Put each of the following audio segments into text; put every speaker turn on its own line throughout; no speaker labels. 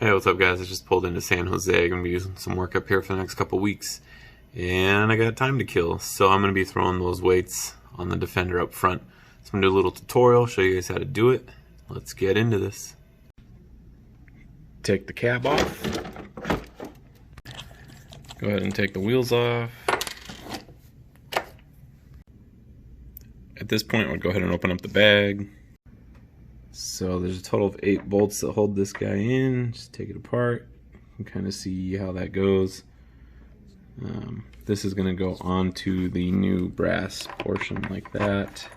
Hey, what's up guys? I just pulled into San Jose. I'm going to be doing some work up here for the next couple weeks. And I got time to kill, so I'm going to be throwing those weights on the Defender up front. So I'm going to do a little tutorial, show you guys how to do it. Let's get into this. Take the cab off. Go ahead and take the wheels off. At this point, we'll go ahead and open up the bag. So there's a total of 8 bolts that hold this guy in. Just take it apart and kind of see how that goes. This is going to go onto the new brass portion like that.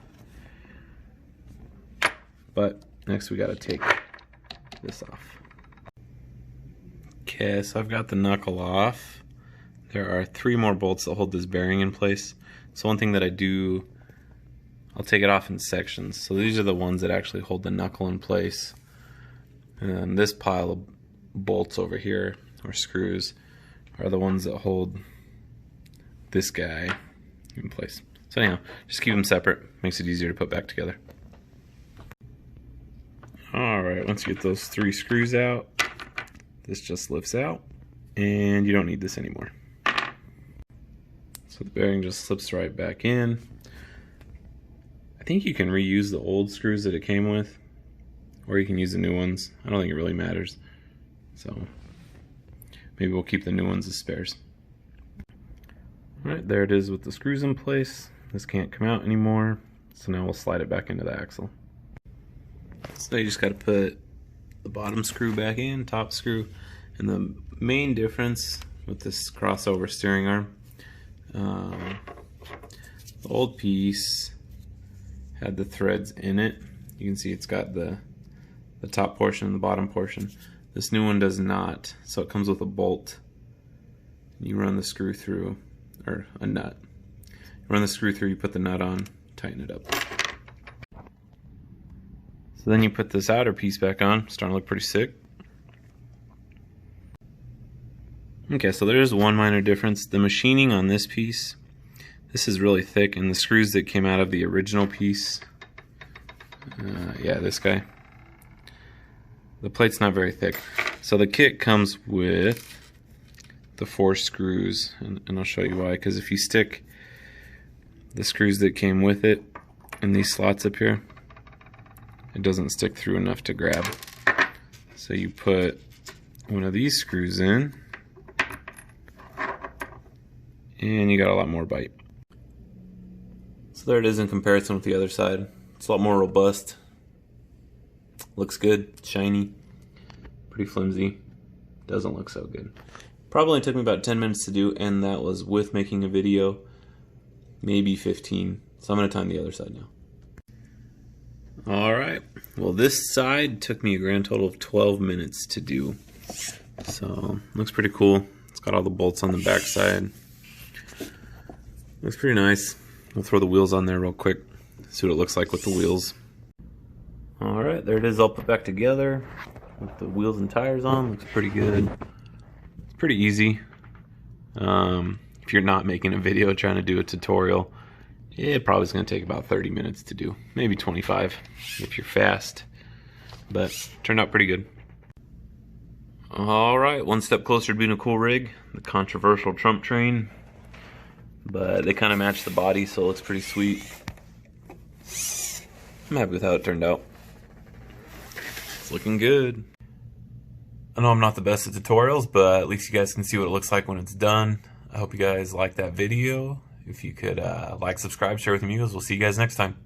But next we got to take this off. Okay, so I've got the knuckle off. There are 3 more bolts that hold this bearing in place. So one thing that I do, I'll take it off in sections. So these are the ones that actually hold the knuckle in place. And this pile of bolts over here, or screws, are the ones that hold this guy in place. So anyhow, just keep them separate. Makes it easier to put back together. Alright, once you get those 3 screws out, this just lifts out, and you don't need this anymore. So the bearing just slips right back in. I think you can reuse the old screws that it came with, or you can use the new ones. I don't think it really matters. So maybe we'll keep the new ones as spares. Alright, there it is with the screws in place. This can't come out anymore, so now we'll slide it back into the axle. So you just got to put the bottom screw back in, top screw, and the main difference with this crossover steering arm, the old piece had the threads in it. You can see it's got the top portion and the bottom portion. This new one does not, so it comes with a bolt. You run the screw through, or a nut. You run the screw through, you put the nut on, tighten it up. So then you put this outer piece back on, starting to look pretty sick. Okay, so there's one minor difference. The machining on this piece, this is really thick, and the screws that came out of the original piece, yeah, this guy, the plate's not very thick. So the kit comes with the 4 screws, and I'll show you why. Because if you stick the screws that came with it in these slots up here, it doesn't stick through enough to grab. So you put one of these screws in, and you got a lot more bite. So there it is in comparison with the other side. It's a lot more robust. Looks good, shiny, pretty flimsy. Doesn't look so good. Probably took me about 10 minutes to do, and that was with making a video, maybe 15. So I'm going to time the other side now. Alright, well this side took me a grand total of 12 minutes to do. So, looks pretty cool. It's got all the bolts on the back side. Looks pretty nice. We'll throw the wheels on there real quick, see what it looks like with the wheels. Alright, there it is all put back together with the wheels and tires on. Looks pretty good. It's pretty easy. If you're not making a video trying to do a tutorial, it probably is going to take about 30 minutes to do. Maybe 25 if you're fast. But turned out pretty good. Alright, one step closer to being a cool rig. The controversial Trump train. But they kind of match the body, so it looks pretty sweet. I'm happy with how it turned out. It's looking good. I know I'm not the best at tutorials, but at least you guys can see what it looks like when it's done. I hope you guys liked that video. If you could like, subscribe, share with your amigos. We'll see you guys next time.